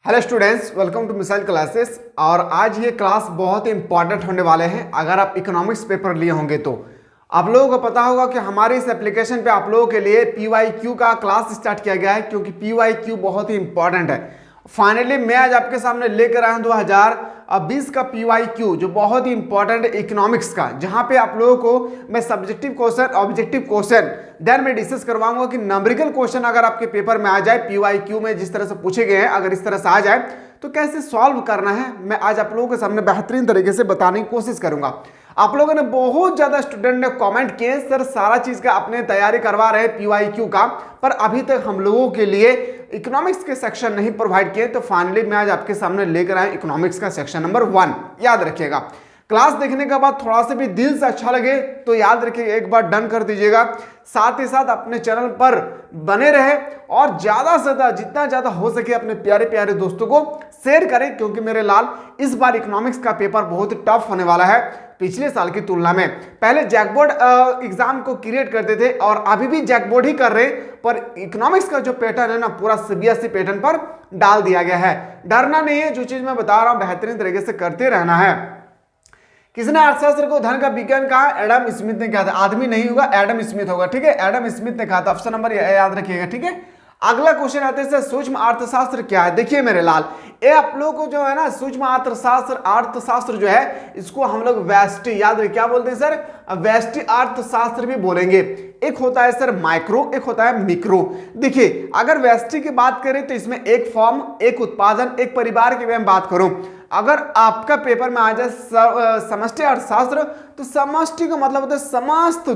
Hello students, welcome to Missile Classes. और आज ये क्लास बहुत ही इंपॉर्टेंट होने वाले हैं। अगर आप इकोनॉमिक्स पेपर लिए होंगे तो आप लोगों को पता होगा कि हमारे इस एप्लीकेशन पे आप लोगों के लिए PYQ का क्लास स्टार्ट किया गया है, क्योंकि PYQ बहुत ही इंपॉर्टेंट है। फाइनली मैं आज आपके सामने लेकर आया हूं 2020 का PYQ, जो बहुत ही इंपॉर्टेंट है इकोनॉमिक्स का, जहां पे आप लोगों को मैं subjective question, objective question then मैं डिस्कस करवाऊंगा कि नंबरिकल क्वेश्चन अगर आपके पेपर में आ जाए PYQ में जिस तरह से पूछे गए हैं, अगर इस तरह से आ जाए तो कैसे सॉल्व करना है, मैं आज आप लोगों के सामने बेहतरीन तरीके से बताने की कोशिश करूंगा। आप लोगों ने बहुत ज्यादा स्टूडेंट ने कमेंट किए सर सारा चीज का अपने तैयारी करवा रहे हैं PYQ का, पर अभी तक हम लोगों के लिए इकोनॉमिक्स के सेक्शन नहीं प्रोवाइड किए। तो फाइनली मैं आज आपके सामने लेकर आया इकोनॉमिक्स का सेक्शन नंबर 1। याद रखिएगा, क्लास देखने के बाद थोड़ा सा भी दिल से अच्छा लगे तो याद रखिए एक बार डन कर दीजिएगा। साथ ही साथ अपने चैनल पर बने रहे और ज्यादा से ज्यादा जितना ज्यादा हो सके अपने प्यारे प्यारे दोस्तों को शेयर करें, क्योंकि मेरे लाल इस बार इकोनॉमिक्स का पेपर बहुत ही टफ होने वाला है पिछले साल की तुलना में। पहले जैकबोर्ड एग्जाम को क्रिएट करते थे और अभी भी जैकबोर्ड ही कर रहे, पर इकोनॉमिक्स का जो पैटर्न है ना पूरा CBSE पैटर्न पर डाल दिया गया है। डरना नहीं है, जो चीज मैं बता रहा हूं बेहतरीन तरीके से करते रहना है। किसने अर्थशास्त्र को धन का विज्ञान कहा? एडम स्मिथ ने कहा था। आदमी नहीं होगा, एडम स्मिथ होगा, ठीक है। एडम स्मिथ ने कहा था, ऑप्शन नंबर याद रखिएगा, ठीक है। अगला क्वेश्चन आते हैं सूक्ष्म अर्थशास्त्र क्या है। देखिए मेरे लाल, ये आप लोग को जो है ना सूक्ष्म अर्थशास्त्र जो है इसको हम लोग व्यष्टि, याद रखिए क्या बोलते हैं सर, व्यष्टि अर्थशास्त्र भी बोलेंगे। एक होता है सर माइक्रो, एक होता है मिक्रो। देखिए अगर व्यष्टि की बात करें तो इसमें एक फॉर्म, एक उत्पादन, एक परिवार की मैं बात करूं। अगर आपका पेपर में आ जाए समष्टि अर्थशास्त्र तो समष्टि का मतलब होता है समस्त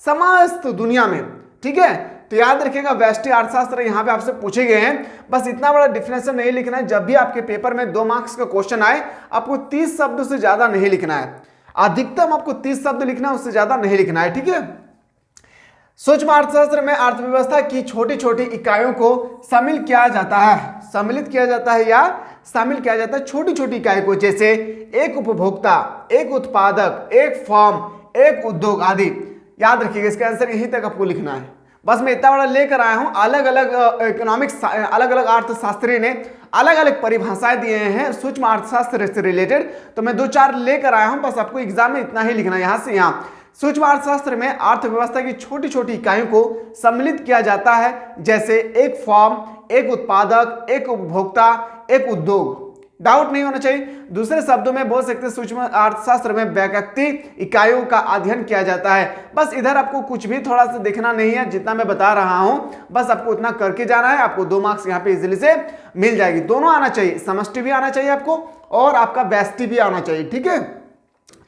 समस्त दुनिया में, ठीक है। तो याद रखिएगा व्यष्टि अर्थशास्त्र यहां पे आपसे पूछे गए हैं। बस इतना बड़ा डिफिनेशन नहीं लिखना है। जब भी आपके पेपर में 2 मार्क्स का क्वेश्चन आए आपको 30 शब्द से ज्यादा नहीं लिखना है। अधिकतम आपको 30 शब्द लिखना है, उससे ज्यादा नहीं लिखना है, ठीक है। सूक्ष्म अर्थशास्त्र में अर्थव्यवस्था की छोटी छोटी इकाइयों को शामिल किया जाता है, सम्मिलित किया जाता है या शामिल किया जाता है छोटी छोटी इकाई को, जैसे एक उपभोक्ता, एक उत्पादक, एक फर्म, एक उद्योग आदि। याद रखिएगा इसका आंसर यहीं तक आपको लिखना है। बस मैं इतना बड़ा लेकर आया हूं। अलग अलग इकोनॉमिक्स, अलग अलग अर्थशास्त्री ने अलग अलग परिभाषाएं दिए हैं सूक्ष्म अर्थशास्त्र से रिलेटेड, तो मैं 2-4 लेकर आया हूं। बस आपको एग्जाम में इतना ही लिखना है, यहां से यहां। सूक्ष्म अर्थशास्त्र में अर्थव्यवस्था की छोटी छोटी इकाइयों को सम्मिलित किया जाता है, जैसे एक फर्म, एक उत्पादक, एक उपभोक्ता, एक उद्योग। डाउट नहीं होना चाहिए। दूसरे शब्दों में बोल सकते हैं सूक्ष्म अर्थशास्त्र में व्यक्ति इकाइयों का अध्ययन किया जाता है। बस इधर आपको कुछ भी थोड़ा सा देखना नहीं है, जितना मैं बता रहा हूं बस आपको उतना करके जाना है। आपको 2 मार्क्स यहाँ पे इजीली से मिल जाएगी। दोनों आना चाहिए, समष्टि भी आना चाहिए आपको और आपका व्यष्टि भी आना चाहिए, ठीक है।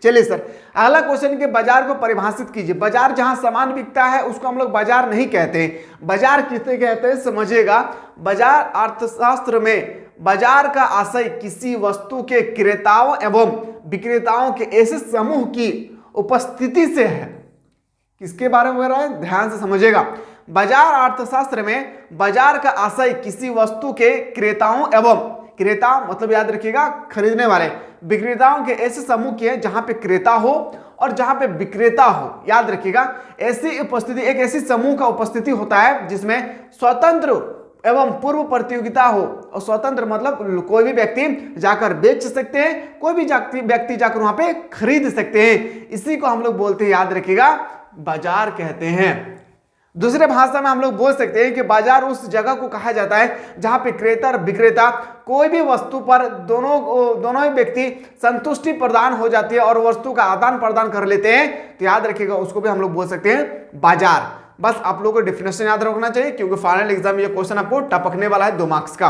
चलिए सर, अगला क्वेश्चन के बाजार को परिभाषित कीजिए। बाजार जहां सामान बिकता है उसको हम लोग बाजार नहीं कहते। बाजार किसे कहते हैं समझिएगा। बाजार अर्थशास्त्र में बाजार का आशय किसी वस्तु के क्रेताओं एवं विक्रेताओं के ऐसे समूह की उपस्थिति से है। किसके बारे में बोल रहा है, ध्यान से समझिएगा। बाजार अर्थशास्त्र में बाजार का आशय किसी वस्तु के क्रेताओं एवं, क्रेता मतलब याद रखिएगा खरीदने वाले, विक्रेताओं के ऐसे समूह की है जहां पे क्रेता हो और जहां पे विक्रेता हो। याद रखिएगा ऐसी उपस्थिति, एक ऐसी समूह का उपस्थिति होता है जिसमें स्वतंत्र एवं पूर्व प्रतियोगिता हो। और स्वतंत्र मतलब कोई भी व्यक्ति जाकर बेच सकते हैं, कोई भी व्यक्ति जाकर वहां पे खरीद सकते हैं। इसी को हम लोग बोलते हैं, याद रखिएगा, बाजार कहते हैं। दूसरे भाषा में हम लोग बोल सकते हैं कि बाजार उस जगह को कहा जाता है जहां पे क्रेता और विक्रेता कोई भी वस्तु पर दोनों ही व्यक्ति संतुष्टि प्रदान हो जाती है और वस्तु का आदान प्रदान कर लेते हैं। तो याद रखिएगा उसको भी हम लोग बोल सकते हैं बाजार। बस आप लोगों को डिफिनेशन याद रखना चाहिए, क्योंकि फाइनल एग्जाम ये क्वेश्चन आपको टपकने वाला है 2 मार्क्स का।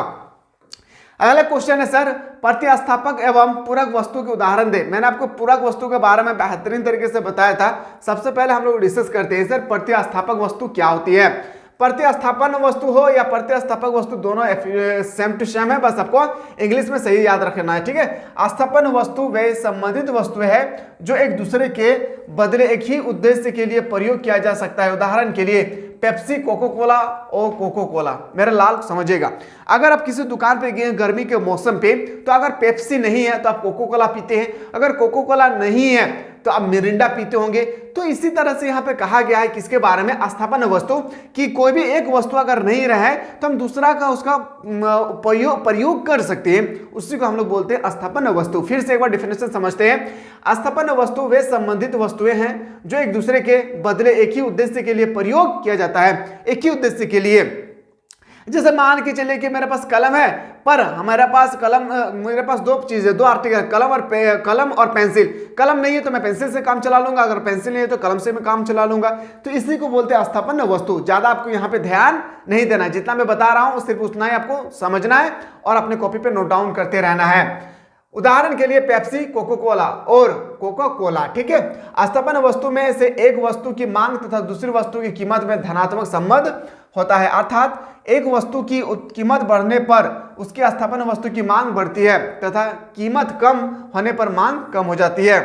अगला क्वेश्चन है सर, प्रतिस्थापक एवं पूरक वस्तु के उदाहरण दे। मैंने आपको पूरक वस्तु के बारे में बेहतरीन तरीके से बताया था। सबसे पहले हम लोग डिस्कस करते हैं सर प्रतिस्थापक वस्तु क्या होती है। प्रतिस्थापन वस्तु हो या प्रतिस्थापक वस्तु दोनों सेम टू सेम है, बस आपको इंग्लिश में सही याद रखना है, ठीक है। स्थापन वस्तु वह संबंधित वस्तु है जो एक दूसरे के बदले एक ही उद्देश्य के लिए प्रयोग किया जा सकता है। उदाहरण के लिए पेप्सी, कोको कोला और कोको कोला। मेरा लाल समझिएगा, अगर आप किसी दुकान पे गए गर्मी के मौसम पे तो अगर पेप्सी नहीं है तो आप कोको कोला पीते हैं, अगर कोको कोला नहीं है तो आप मिरिंडा पीते होंगे। तो इसी तरह से यहाँ पे कहा गया है किसके बारे में, अस्थापन वस्तु, कि कोई भी एक वस्तु अगर नहीं रहे तो हम दूसरा का उसका प्रयोग कर सकते हैं, उसी को हम लोग बोलते हैं अस्थापन वस्तु। फिर से एक बार डिफिनेशन समझते हैं। अस्थापन वस्तु वे संबंधित वस्तुएं हैं जो एक दूसरे के बदले एक ही उद्देश्य के लिए प्रयोग किया जाता है, एक ही उद्देश्य के लिए। जैसे मान के चलिए कि मेरे पास कलम है, पर हमारे पास मेरे पास दो चीजें, दो आर्टिकल, कलम और पेंसिल। कलम नहीं है तो मैं पेंसिल से काम चला लूंगा, अगर पेंसिल नहीं है तो कलम से मैं काम चला लूंगा। तो इसी को बोलते हैं अस्थापन वस्तु। ज्यादा आपको यहाँ पे ध्यान नहीं देना है, जितना मैं बता रहा हूं सिर्फ उतना ही आपको समझना है और अपने कॉपी पे नोट डाउन करते रहना है। उदाहरण के लिए पेप्सी, कोको कोला और कोको कोला, ठीक है। अस्थापन वस्तु में से एक वस्तु की मांग तथा दूसरी वस्तु की कीमत में धनात्मक संबंध होता है, अर्थात एक वस्तु की कीमत बढ़ने पर उसकी अस्थापन वस्तु की मांग बढ़ती है तथा कीमत कम होने पर मांग कम हो जाती है।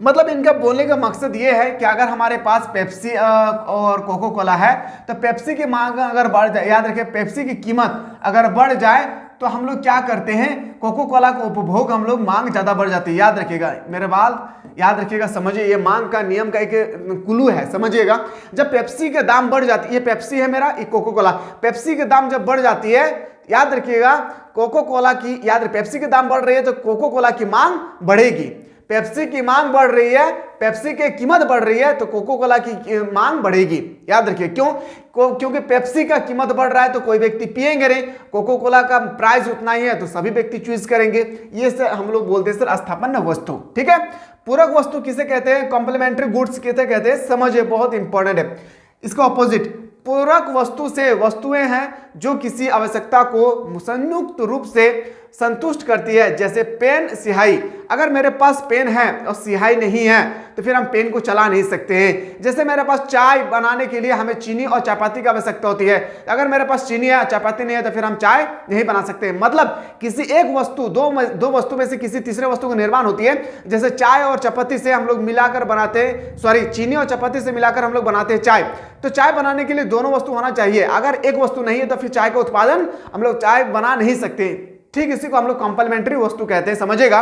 मतलब इनका बोलने का मकसद ये है कि अगर हमारे पास पेप्सी और कोको कोला है तो पेप्सी की मांग अगर बढ़ जाए, याद रखिए पेप्सी की कीमत अगर बढ़ जाए तो हम लोग क्या करते हैं, कोको कोला का उपभोग हम लोग, मांग ज्यादा बढ़ जाती है। याद रखिएगा मेरे बाल, याद रखिएगा, समझिए ये मांग का नियम का एक कुलू है, समझिएगा। जब पेप्सी के दाम बढ़ जाती है, ये पेप्सी है मेरा, ये कोको कोला, पेप्सी के दाम जब बढ़ जाती है, याद रखिएगा कोको कोला की, पेप्सी के दाम बढ़ रही है तो कोको कोला की मांग बढ़ेगी। पेप्सी की मांग बढ़ रही है, पेप्सी की कीमत बढ़ रही है तो कोको कोला की मांग बढ़ेगी। याद रखिए क्यों, क्योंकि पेप्सी का कीमत बढ़ रहा है तो कोई व्यक्ति पिएंगे नहीं, कोको कोला का प्राइस उतना ही है तो सभी व्यक्ति चूज करेंगे। ये से हम लोग बोलते हैं सर अस्थापन वस्तु, ठीक है। पूरक वस्तु किसे कहते हैं, कॉम्प्लीमेंट्री गुड्स किसे कहते हैं, समझिए बहुत इंपॉर्टेंट है। इसका ऑपोजिट पूरक वस्तु से वस्तुएं हैं जो किसी आवश्यकता को संयुक्त रूप से संतुष्ट करती है, जैसे पेन, स्याही। अगर मेरे पास पेन है और स्याही नहीं है तो फिर हम पेन को चला नहीं सकते हैं। जैसे मेरे पास चाय बनाने के लिए हमें चीनी और चायपत्ती की आवश्यकता होती है, अगर मेरे पास चीनी है चायपत्ती नहीं है तो फिर हम चाय नहीं बना सकते। मतलब किसी एक वस्तु, दो वस्तु में से किसी तीसरे वस्तु का निर्माण होती है। जैसे चाय और चायपत्ती से हम लोग मिलाकर बनाते हैं, सॉरी चीनी और चायपत्ती से मिलाकर हम लोग बनाते हैं चाय। तो चाय बनाने के लिए दोनों वस्तु होना चाहिए, अगर एक वस्तु नहीं है तो फिर चाय का उत्पादन हम लोग चाय बना नहीं सकते। ठीक, इसी को हम लोग कॉम्प्लीमेंट्री वस्तु कहते हैं, समझेगा।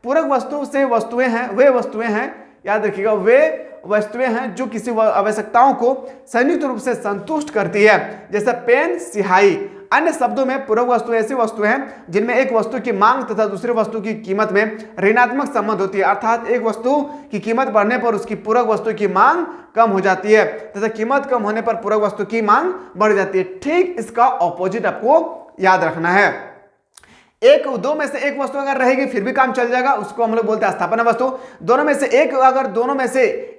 पूरक वस्तु से वस्तुएं हैं, वे वस्तुएं हैं, याद रखिएगा, वे वस्तुएं हैं जो किसी आवश्यकताओं को संयुक्त रूप से संतुष्ट करती है, जैसे पेन, स्याही। अन्य शब्दों में पूरक वस्तु ऐसी वस्तु हैं जिनमें एक वस्तु की मांग तथा दूसरी वस्तु की कीमत में ऋणात्मक संबंध होती है, अर्थात एक वस्तु की कीमत बढ़ने पर उसकी पूरक वस्तु की मांग कम हो जाती है तथा कीमत कम होने पर पूरक वस्तु की मांग बढ़ जाती है। ठीक इसका ऑपोजिट आपको याद रखना है। एक दो में से एक वस्तु अगर रहेगी फिर भी काम चल जाएगा, उसको हम लोग बोलते हैं अस्थापन वस्तु। दोनों में से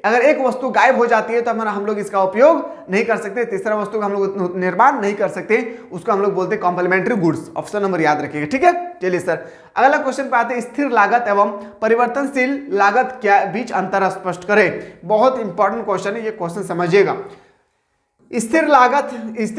अगर एक वस्तु गायब हो जाती है तो हम लोग इसका उपयोग नहीं कर सकते, तीसरा वस्तु का हम लोग निर्माण नहीं कर सकते, उसको हम लोग बोलते हैं कॉम्प्लीमेंट्री गुड्स। ऑप्शन नंबर याद रखिएगा, ठीक है। चलिए सर अगला क्वेश्चन पे आते हैं, स्थिर लागत एवं परिवर्तनशील लागत क्या बीच अंतर स्पष्ट करें। बहुत इंपॉर्टेंट क्वेश्चन है, ये क्वेश्चन समझिएगा। स्थिर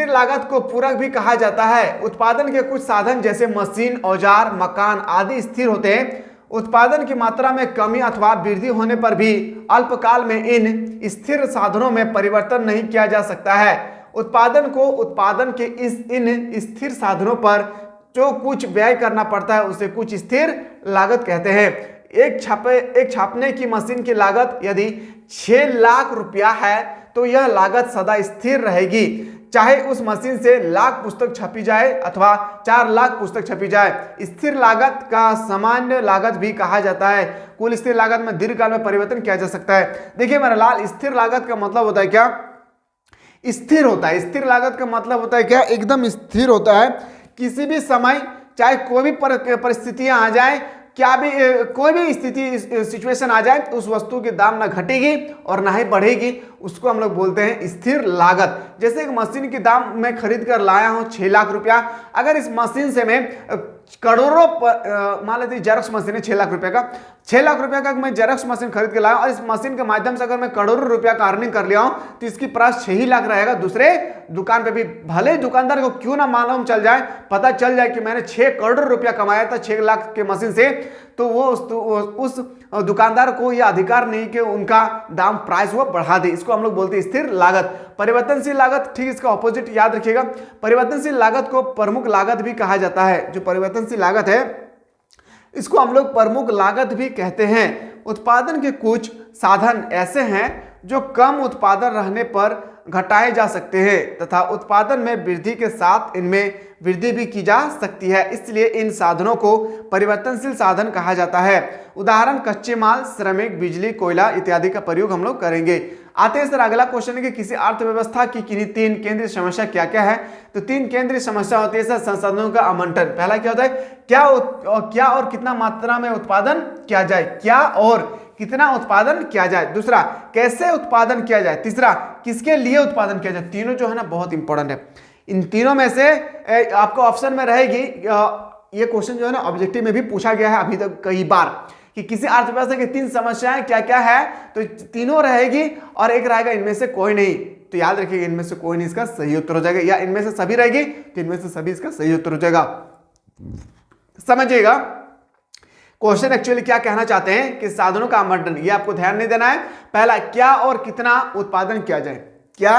लागत को पूरक भी कहा जाता है। उत्पादन के कुछ साधन जैसे मशीन, औजार, मकान आदि स्थिर होते हैं। उत्पादन की मात्रा में कमी अथवा वृद्धि होने पर भी अल्पकाल में इन स्थिर साधनों में परिवर्तन नहीं किया जा सकता है। उत्पादन के इन स्थिर साधनों पर जो कुछ व्यय करना पड़ता है उसे कुछ स्थिर लागत कहते हैं। एक छापने की मशीन की लागत यदि 6 लाख रुपया है तो यह लागत सदा स्थिर रहेगी, चाहे उस मशीन से लाख पुस्तक छपी जाए अथवा 4 लाख पुस्तक छपी जाए। स्थिर लागत का सामान्य लागत भी कहा जाता है। कुल स्थिर लागत में दीर्घकाल में परिवर्तन किया जा सकता है। देखिए मेरा लाल, स्थिर लागत का मतलब होता है क्या, स्थिर होता है। स्थिर लागत का मतलब होता है क्या, एकदम स्थिर होता है। किसी भी समय चाहे कोई भी परिस्थितियां आ जाए, क्या भी कोई भी सिचुएशन आ जाए उस वस्तु की दाम ना घटेगी और ना ही बढ़ेगी, उसको हम लोग बोलते हैं स्थिर लागत। जैसे एक मशीन की दाम मैं खरीद कर लाया हूं 6 लाख रुपया, अगर इस मशीन से मैं करोड़ों, मान लेते जेरॉक्स मशीन है 6 लाख रुपए का, 6 लाख रुपए का मैं जेरॉक्स मशीन खरीद के लाया और इस मशीन के माध्यम से अगर मैं करोड़ों रुपया का अर्निंग कर लिया हूं तो इसकी प्राइस 6 ही लाख रहेगा। दूसरे दुकान पे भी भले ही दुकानदार को क्यों ना मालूम चल जाए, पता चल जाए कि मैंने 6 करोड़ रुपया कमाया था 6 लाख के मशीन से, तो वो उस दुकानदार को यह अधिकार नहीं कि उनका दाम प्राइस वो बढ़ा दे। इसको हम लोग बोलते हैं स्थिर लागत। परिवर्तनशील लागत, ठीक इसका ऑपोजिट याद रखिएगा। परिवर्तनशील लागत को प्रमुख लागत भी कहा जाता है। जो परिवर्तनशील लागत है इसको हम लोग प्रमुख लागत भी कहते हैं। उत्पादन के कुछ साधन ऐसे हैं जो कम उत्पादन रहने पर घटाए जा सकते हैं तथा उत्पादन में वृद्धि के साथ इनमें वृद्धि भी की जा सकती है, इसलिए इन साधनों को परिवर्तनशील साधन कहा जाता है। उदाहरण कच्चे माल, श्रमिक, बिजली, कोयला इत्यादि का प्रयोग हम लोग करेंगे। आते हैं सर अगला क्वेश्चन है कि किसी अर्थव्यवस्था की किन्हीं 3 केंद्रीय समस्या क्या क्या है। तो 3 केंद्रीय समस्या होती है सर संसाधनों का आवंटन। पहला क्या होता है, क्या और कितना मात्रा में उत्पादन किया जाए, क्या और कितना उत्पादन किया जाए। दूसरा, कैसे उत्पादन किया जाए। तीसरा, किसके लिए उत्पादन किया जाए। तीनों जो है ना बहुत इंपॉर्टेंट है। इन तीनों में से आपको ऑप्शन में रहेगी, ये क्वेश्चन जो है ना ऑब्जेक्टिव में भी पूछा गया है अभी तक कई बार कि किसी अर्थव्यवस्था की 3 समस्याएं क्या क्या है, तो तीनों रहेगी और एक रहेगा इनमें से कोई नहीं। तो याद रखिएगा इनमें से कोई नहीं इसका सही उत्तर हो जाएगा, या इनमें से सभी रहेगी तो इनमें से सभी इसका सही उत्तर हो जाएगा। समझिएगा क्वेश्चन एक्चुअली क्या कहना चाहते हैं कि साधनों का आवंटन, ये आपको ध्यान नहीं देना है। पहला, क्या और कितना उत्पादन किया जाए, क्या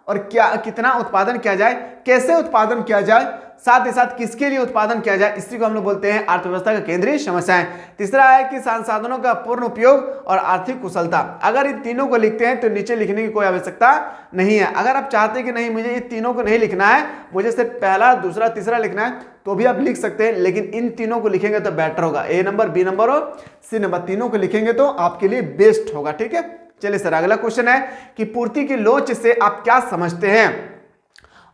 और क्या कितना उत्पादन किया जाए, कैसे उत्पादन किया जाए, साथ ही साथ किसके लिए उत्पादन किया जाए, इसी को हम लोग बोलते हैं अर्थव्यवस्था का केंद्रीय समस्याएं। तीसरा है कि संसाधनों का पूर्ण उपयोग और आर्थिक कुशलता। अगर इन तीनों को लिखते हैं तो नीचे लिखने की कोई आवश्यकता नहीं है। अगर आप चाहते हैं कि नहीं मुझे ये तीनों को नहीं लिखना है, मुझे सिर्फ पहला, दूसरा, तीसरा लिखना है, तो भी आप लिख सकते हैं, लेकिन इन तीनों को लिखेंगे तो बेटर होगा। ए नंबर, बी नंबर और सी नंबर तीनों को लिखेंगे तो आपके लिए बेस्ट होगा। ठीक है, चलिए सर अगला क्वेश्चन है कि पूर्ति की लोच से आप क्या समझते हैं।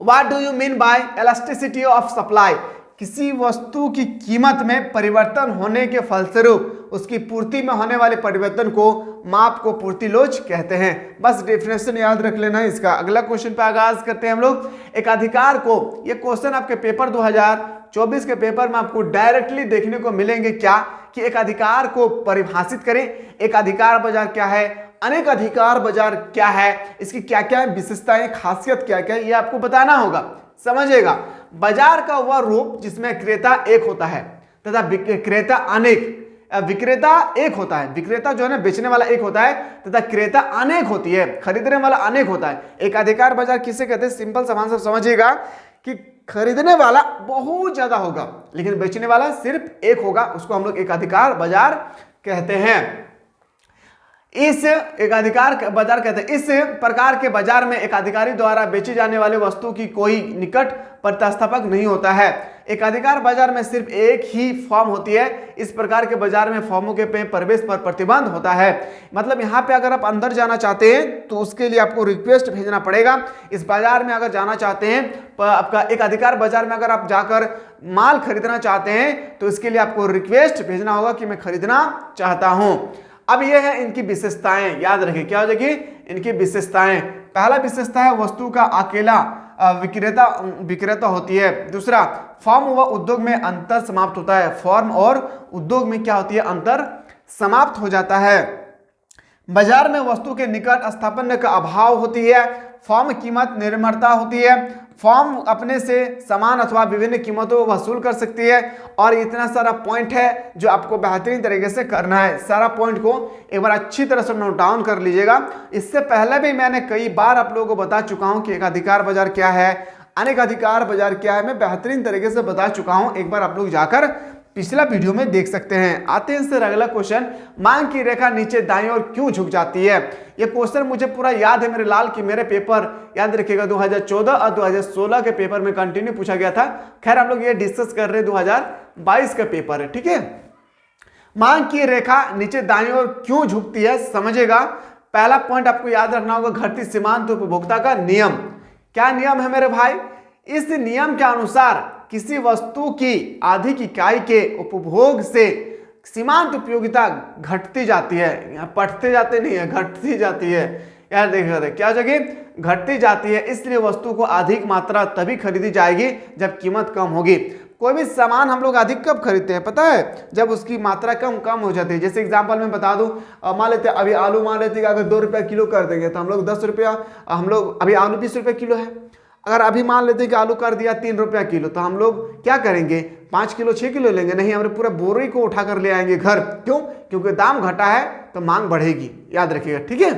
What do you mean by elasticity of supply? किसी वस्तु की कीमत में परिवर्तन होने के फलस्वरूप उसकी पूर्ति में होने वाले परिवर्तन को माप को पूर्ति लोच कहते हैं। बस डेफिनेशन याद रख लेना है इसका। अगला क्वेश्चन पे आगाज करते हैं हम लोग। एक अधिकार को, ये क्वेश्चन आपके पेपर 2024 के पेपर में आपको डायरेक्टली देखने को मिलेंगे क्या कि एक अधिकार को परिभाषित करें। एक अधिकार बाजार क्या है, अनेक अधिकार बाजार क्या है, इसकी क्या क्या विशेषताएं, खासियत क्या क्या है, ये आपको बताना होगा। समझिएगा, बाजार का वह रूप जिसमें क्रेता एक होता है तथा विक्रेता अनेक। विक्रेता एक होता है, विक्रेता जो है ना बेचने वाला एक होता है तथा क्रेता अनेक होती है, खरीदने वाला अनेक होता है। एक अधिकार बाजार किसे कहते हैं, सिंपल समान सब समझिएगा कि खरीदने वाला बहुत ज्यादा होगा लेकिन बेचने वाला सिर्फ एक होगा, उसको हम लोग एक अधिकार बाजार कहते हैं। इस एकाधिकार बाजार कहते हैं। इस प्रकार के बाजार में एक अधिकारी द्वारा बेची जाने वाले वस्तु की कोई निकट प्रतिस्थापक नहीं होता है। एकाधिकार बाजार में सिर्फ एक ही फॉर्म होती है। इस प्रकार के बाजार में फॉर्मों के प्रवेश पर प्रतिबंध होता है। मतलब यहाँ पे अगर आप अंदर जाना चाहते हैं तो उसके लिए आपको रिक्वेस्ट भेजना पड़ेगा। इस बाजार में अगर जाना चाहते हैं, आपका एक अधिकार बाजार में अगर आप जाकर माल खरीदना चाहते हैं तो इसके लिए आपको रिक्वेस्ट भेजना होगा कि मैं खरीदना चाहता हूं। अब ये है इनकी विशेषताएं, याद रखिए क्या हो जाएगी इनकी विशेषताएं। पहला विशेषता है वस्तु का अकेला विक्रेता होती है। दूसरा, फॉर्म व उद्योग में अंतर समाप्त होता है। फॉर्म और उद्योग में क्या होती है, अंतर समाप्त हो जाता है। बाजार में वस्तु के निकट स्थापन का अभाव होती है। फॉर्म कीमत निर्भरता होती है। फॉर्म अपने से समान अथवा विभिन्न कीमतों को वसूल कर सकती है। और इतना सारा पॉइंट है जो आपको बेहतरीन तरीके से करना है। सारा पॉइंट को एक बार अच्छी तरह से नोट डाउन कर लीजिएगा। इससे पहले भी मैंने कई बार आप लोगों को बता चुका हूं कि एक अधिकार बाजार क्या है, अनेक अधिकार बाजार क्या है, मैं बेहतरीन तरीके से बता चुका हूं। एक बार आप लोग जाकर पिछला वीडियो में देख सकते हैं। आते हैं सर अगला क्वेश्चन, मांग की रेखा नीचे दाईं ओर क्यों झुक जाती है। यह क्वेश्चन मुझे पूरा याद है मेरे लाल की मेरे पेपर, याद रखिएगा 2014 और 2016 के पेपर में कंटिन्यू पूछा गया था। खैर हम लोग ये डिस्कस कर रहे हैं 2022 का पेपर है, ठीक है। मांग की रेखा नीचे दाईं ओर क्यों झुकती है, समझेगा। पहला पॉइंट आपको याद रखना होगा, घटती सीमांत उपभोक्ता का नियम। क्या नियम है मेरे भाई, इस नियम के अनुसार किसी वस्तु की अधिक इकाई के उपभोग से सीमांत उपयोगिता घटती जाती है, यहाँ बढ़ते जाते नहीं है, घटती जाती है। यार देख रहे क्या जगह घटती जाती है, इसलिए वस्तु को अधिक मात्रा तभी खरीदी जाएगी जब कीमत कम होगी। कोई भी सामान हम लोग अधिक कब खरीदते हैं पता है, जब उसकी मात्रा कम हो जाती है। जैसे एग्जांपल में बता दूं, मान लेते हैं अभी आलू, मान लेते हैं अगर 2 रुपया किलो कर देंगे तो हम लोग 10 रुपया, हम लोग अभी आलू 20 रुपये किलो है, अगर अभी मान लेते हैं कि आलू कर दिया 3 रुपया किलो, तो हम लोग क्या करेंगे, 5 किलो 6 किलो लेंगे नहीं, हमारे पूरा बोरी को उठा कर ले आएंगे घर। क्यों, क्योंकि दाम घटा है तो मांग बढ़ेगी, याद रखिएगा, ठीक है।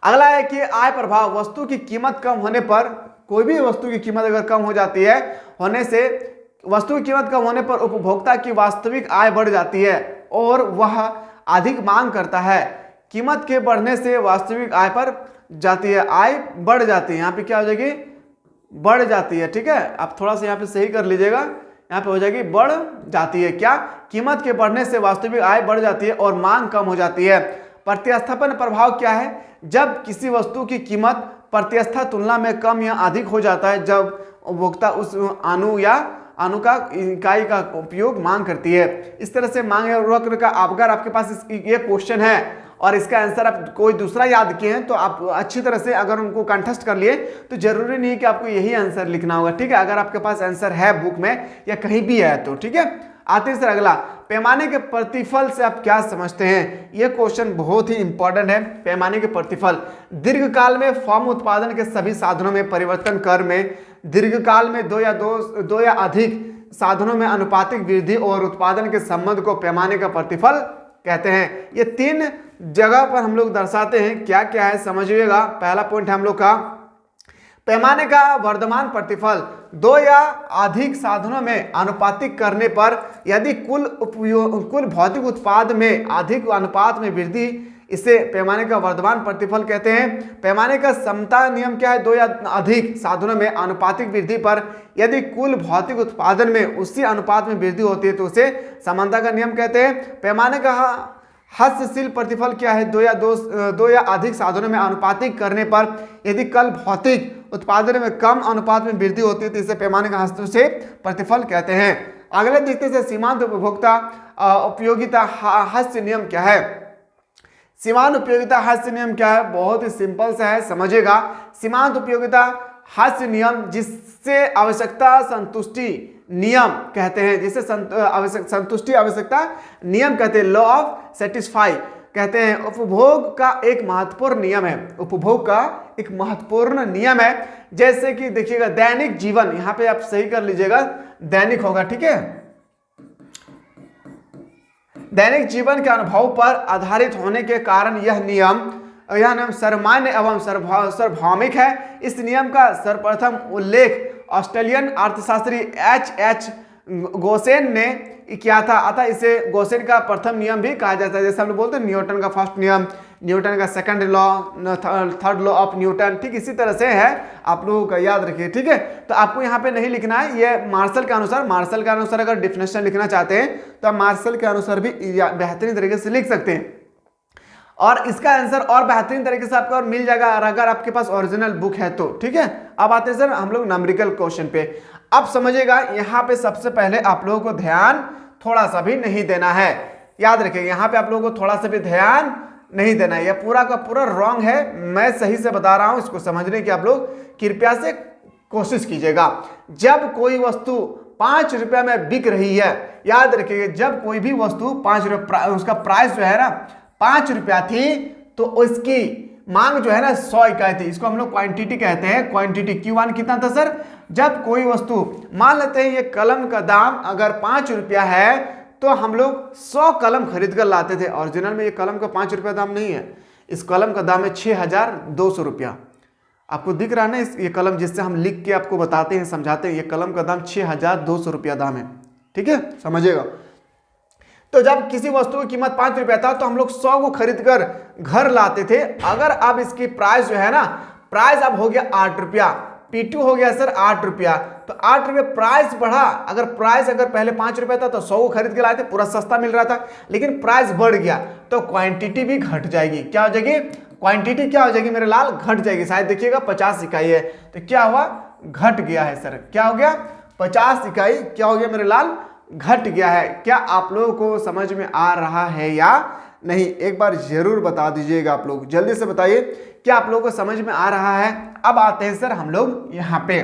अगला है कि आय प्रभाव, वस्तु की कीमत कम होने पर, कोई भी वस्तु की कीमत अगर कम हो जाती है, होने से वस्तु की कीमत कम होने पर उपभोक्ता की वास्तविक आय बढ़ जाती है और वह अधिक मांग करता है, कीमत के बढ़ने से वास्तविक आय पर जाती है, आय बढ़ जाती है, यहाँ पे क्या हो जाएगी, बढ़ जाती है। ठीक है, आप थोड़ा सा यहाँ पे सही कर लीजिएगा, यहाँ पे हो जाएगी बढ़ जाती है। क्या, कीमत के बढ़ने से वास्तविक आय बढ़ जाती है और मांग कम हो जाती है। प्रतिस्थापन प्रभाव क्या है, जब किसी वस्तु की कीमत प्रतिस्पर्धा तुलना में कम या अधिक हो जाता है, जब उपभोक्ता उस अणु या अणु का इकाई का उपयोग मांग करती है। इस तरह से मांग वक्र का अगर आपके पास ये क्वेश्चन है और इसका आंसर आप कोई दूसरा याद किए हैं तो आप अच्छी तरह से अगर उनको कंठस्थ कर लिए तो जरूरी नहीं कि आपको यही आंसर लिखना होगा। ठीक है, अगर आपके पास आंसर है बुक में या कहीं भी है तो। ठीक है, आते हैं सर अगला, पैमाने के प्रतिफल से आप क्या समझते हैं। यह क्वेश्चन बहुत ही इंपॉर्टेंट है। पैमाने के प्रतिफल, दीर्घकाल में फॉर्म उत्पादन के सभी साधनों में परिवर्तन कर में दीर्घकाल में दो या अधिक साधनों में अनुपातिक वृद्धि और उत्पादन के संबंध को पैमाने का प्रतिफल कहते हैं। ये 3 जगह पर हम लोग दर्शाते हैं, क्या क्या है समझिएगा। पहला पॉइंट है हम लोग का पैमाने का वर्तमान प्रतिफल, 2 या अधिक साधनों में अनुपातिक करने पर यदि कुल भौतिक उत्पाद में अधिक अनुपात में वृद्धि, इसे पैमाने का वर्तमान प्रतिफल कहते हैं। पैमाने का समता नियम क्या है, 2 या अधिक साधनों में अनुपातिक वृद्धि पर यदि कुल भौतिक उत्पादन में उसी अनुपात में वृद्धि होती है तो उसे समानता का नियम कहते हैं। पैमाने का हस्तशील प्रतिफल क्या है, 2 या अधिक साधनों में अनुपातिक करने पर यदि कल भौतिक उत्पादन में कम अनुपात में वृद्धि होती है तो इसे पैमाने का हस्तशील प्रतिफल कहते हैं। अगले देखते हैं सीमांत उपभोक्ता उपयोगिता हस्त नियम क्या है। सीमांत उपयोगिता हस्त नियम क्या है, बहुत ही सिंपल सा है, समझिएगा। सीमांत उपयोगिता हस्त नियम जिससे आवश्यकता संतुष्टि नियम कहते हैं, जिसे संतुष्टि आवश्यकता नियम कहते हैं, लॉ ऑफ सेटिस्फाई कहते हैं। उपभोग का एक महत्वपूर्ण नियम है, उपभोग का एक महत्वपूर्ण नियम है। जैसे कि देखिएगा दैनिक जीवन, यहां पे आप सही कर लीजिएगा, दैनिक होगा। ठीक है, दैनिक जीवन के अनुभव पर आधारित होने के कारण यह नियम सर्वमान्य एवं सार्वभौमिक है। इस नियम का सर्वप्रथम उल्लेख ऑस्ट्रेलियन अर्थशास्त्री H.H. गोसेन ने किया था, अतः इसे गोसेन का प्रथम नियम भी कहा जाता है। जैसे हम लोग बोलते हैं न्यूटन का फर्स्ट नियम, न्यूटन का second law, third law of Newton, ठीक इसी तरह से है, आप लोगों का याद रखिए। ठीक है, तो आपको यहाँ पे नहीं लिखना है, ये मार्शल के अनुसार अगर डिफिनेशन लिखना चाहते हैं तो आप मार्शल के अनुसार भी बेहतरीन तरीके से लिख सकते हैं और इसका आंसर और बेहतरीन तरीके से आपको और मिल जाएगा अगर आपके पास ओरिजिनल बुक है तो। ठीक है, अब आते हैं सर हम लोग न्यूमेरिकल क्वेश्चन पे। अब समझिएगा यहाँ पे सबसे पहले आप लोगों को ध्यान थोड़ा सा भी नहीं देना है, याद रखिएगा यहाँ पे आप लोगों को थोड़ा सा भी ध्यान नहीं देना है, यह पूरा का पूरा रॉन्ग है, मैं सही से बता रहा हूं, इसको समझने की आप लोग कृपया से कोशिश कीजिएगा। जब कोई वस्तु 5 रुपये में बिक रही है, याद रखिएगा जब कोई भी वस्तु 5 रुपये, उसका प्राइस जो है ना 5 रुपया थी तो उसकी मांग जो है ना 100 इकाई थी, इसको हम लोग क्वांटिटी कहते हैं। क्वांटिटी Q1 कितना था सर, जब कोई वस्तु, मान लेते हैं ये कलम का दाम अगर 5 रुपया है तो हम लोग 100 कलम खरीद कर लाते थे। ओरिजिनल में ये कलम का 5 रुपया दाम नहीं है, इस कलम का दाम है 6200 रुपया। आपको दिख रहा है ना ये कलम जिससे हम लिख के आपको बताते हैं, समझाते हैं, ये कलम का दाम 6200 रुपया दाम है। ठीक है, समझिएगा। तो जब किसी वस्तु की कीमत 5 रुपया था तो हम लोग 100 को खरीद कर घर लाते थे। अगर अब इसकी प्राइस जो है ना, प्राइस अब हो गया 8 रुपया, P2 हो गया सर 8 रुपया, तो 8 रुपये प्राइस बढ़ा। अगर प्राइस अगर पहले 5 रुपया था तो 100 को खरीद के लाए थे, पूरा सस्ता मिल रहा था, लेकिन प्राइस बढ़ गया तो क्वांटिटी भी घट जाएगी। क्या हो जाएगी, क्वांटिटी क्या हो जाएगी मेरे लाल, घट जाएगी। शायद देखिएगा 50 इकाई है तो क्या हुआ, घट गया है सर, क्या हो गया 50 इकाई, क्या हो गया मेरे लाल, घट गया है। क्या आप लोगों को समझ में आ रहा है या नहीं, एक बार जरूर बता दीजिएगा आप लोग, जल्दी से बताइए क्या आप लोगों को समझ में आ रहा है। अब आते हैं सर हम लोग यहाँ पे,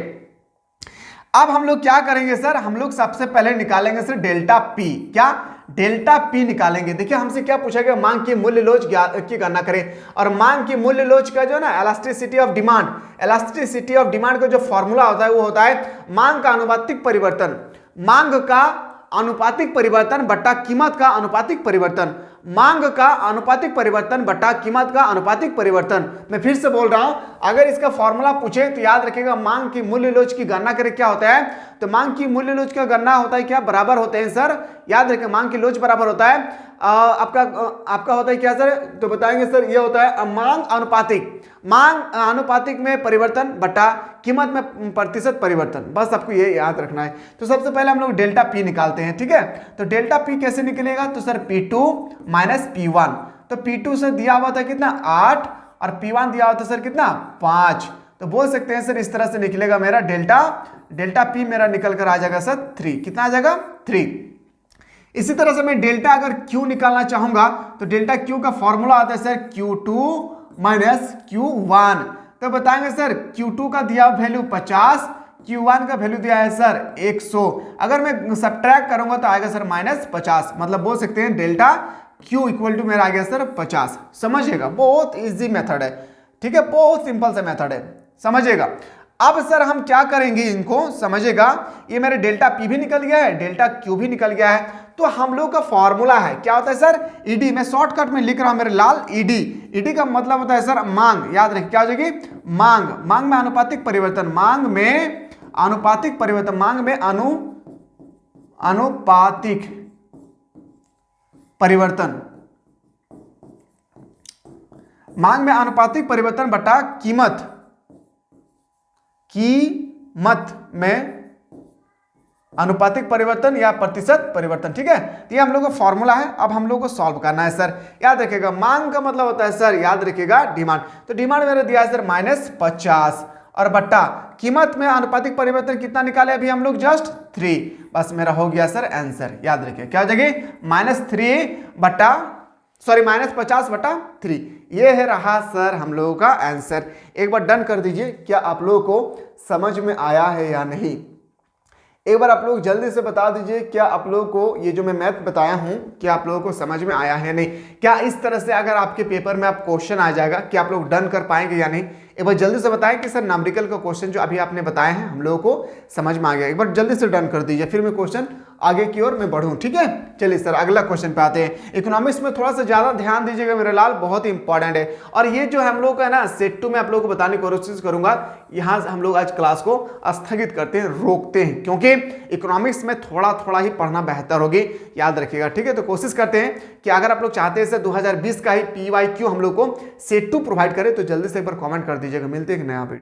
अब हम लोग क्या करेंगे सर, हम लोग सबसे पहले निकालेंगे सर डेल्टा पी। क्या, डेल्टा पी निकालेंगे। देखिए हमसे क्या पूछा गया, मांग की मूल्य लोच की गणना करें, और मांग की मूल्य लोच का जो ना elasticity of demand, elasticity of demand का जो फॉर्मूला होता है वो होता है मांग का अनुपातिक परिवर्तन, मांग का अनुपातिक परिवर्तन बट्टा कीमत का अनुपातिक परिवर्तन, मांग का अनुपातिक परिवर्तन बट्टा कीमत का अनुपातिक परिवर्तन। मैं फिर से बोल रहा हूं, अगर इसका फॉर्मूला पूछे तो याद रखिएगा मांग की मूल्य लोच की गणना करें क्या होता है, तो मांग की मूल्य लोच का गणना होता है क्या, बराबर होते हैं सर, याद रखें मांग की लोच बराबर होता है आपका होता है क्या सर, तो बताएंगे सर ये होता है मांग अनुपातिक में परिवर्तन बटा कीमत में प्रतिशत परिवर्तन, बस आपको ये याद रखना है। तो सबसे पहले हम लोग डेल्टा पी निकालते हैं, ठीक है। तो डेल्टा पी कैसे निकलेगा, तो सर P2 माइनस P1, तो P2 से दिया हुआ था कितना 8 और P1 दिया हुआ था सर कितना 5, तो बोल सकते हैं सर इस तरह से निकलेगा मेरा डेल्टा पी मेरा निकल कर आ जाएगा सर 3, कितना आ जाएगा 3। इसी तरह से मैं डेल्टा अगर क्यू निकालना चाहूंगा तो डेल्टा क्यू का फॉर्मूला आता है सर Q2 माइनस Q1, तो बताएंगे सर Q2 का दिया वैल्यू 50, Q1 का वैल्यू दिया है सर 100, अगर मैं सब्ट्रैक्ट करूंगा तो आएगा सर माइनस 50, मतलब बोल सकते हैं डेल्टा Q इक्वल टू मेरा आ गया सर 50। समझिएगा बहुत इजी मेथड है, ठीक है, बहुत सिंपल सा मेथड है, समझिएगा। अब सर हम क्या करेंगे इनको समझिएगा, ये मेरे डेल्टा पी भी निकल गया है, डेल्टा क्यू भी निकल गया है, तो हम लोग का फॉर्मूला है क्या होता है सर ईडी, मैं शॉर्टकट में लिख रहा हूं मेरे लाल ईडी का मतलब होता है सर मांग, याद रखिए क्या हो जाएगी मांग में अनुपातिक परिवर्तन, मांग में अनुपातिक परिवर्तन मांग में अनुपातिक परिवर्तन बटा कीमत में अनुपातिक परिवर्तन या प्रतिशत परिवर्तन, ठीक है। तो ये हम लोग का फॉर्मूला है, अब हम लोग को सॉल्व करना है सर। याद रखिएगा मांग का मतलब होता है सर, याद रखिएगा डिमांड, तो डिमांड मेरा दिया है सर -50 और बट्टा कीमत में अनुपातिक परिवर्तन कितना निकाले अभी हम लोग जस्ट 3, बस मेरा हो गया सर आंसर। याद रखिए क्या हो जाएगी -50 बटा 3, ये है रहा सर हम लोगों का आंसर। एक बार डन कर दीजिए, क्या आप लोगों को समझ में आया है या नहीं, एक बार आप लोग जल्दी से बता दीजिए, क्या आप लोगों को ये जो मैं मैथ बताया हूं क्या आप लोगों को समझ में आया है नहीं, क्या इस तरह से अगर आपके पेपर में आप क्वेश्चन आ जाएगा क्या आप लोग डन कर पाएंगे या नहीं, एक बार जल्दी से बताएं कि सर न्यूमेरिकल का क्वेश्चन जो अभी आपने बताए हैं हम लोगों को समझ में आ गया, एक बार जल्दी से डन कर दीजिए, फिर मैं क्वेश्चन आगे की ओर मैं बढ़ूं, ठीक है। चलिए सर अगला क्वेश्चन पे आते हैं। इकोनॉमिक्स में थोड़ा सा ज्यादा ध्यान दीजिएगा मेरे लाल, बहुत ही इंपॉर्टेंट है, और ये जो हम लोग का है ना सेट 2 में आप लोगों को बताने की कोशिश करूंगा, यहाँ हम लोग आज क्लास को स्थगित करते हैं, रोकते हैं, क्योंकि इकोनॉमिक्स में थोड़ा थोड़ा ही पढ़ना बेहतर होगी, याद रखिएगा, ठीक है। तो कोशिश करते हैं कि अगर आप लोग चाहते हैं सर 2020 का ही PYQ हम लोग को सेट 2 प्रोवाइड करें तो जल्दी से एक बार कमेंट कर दीजिएगा। मिलते हैं एक नया वीडियो।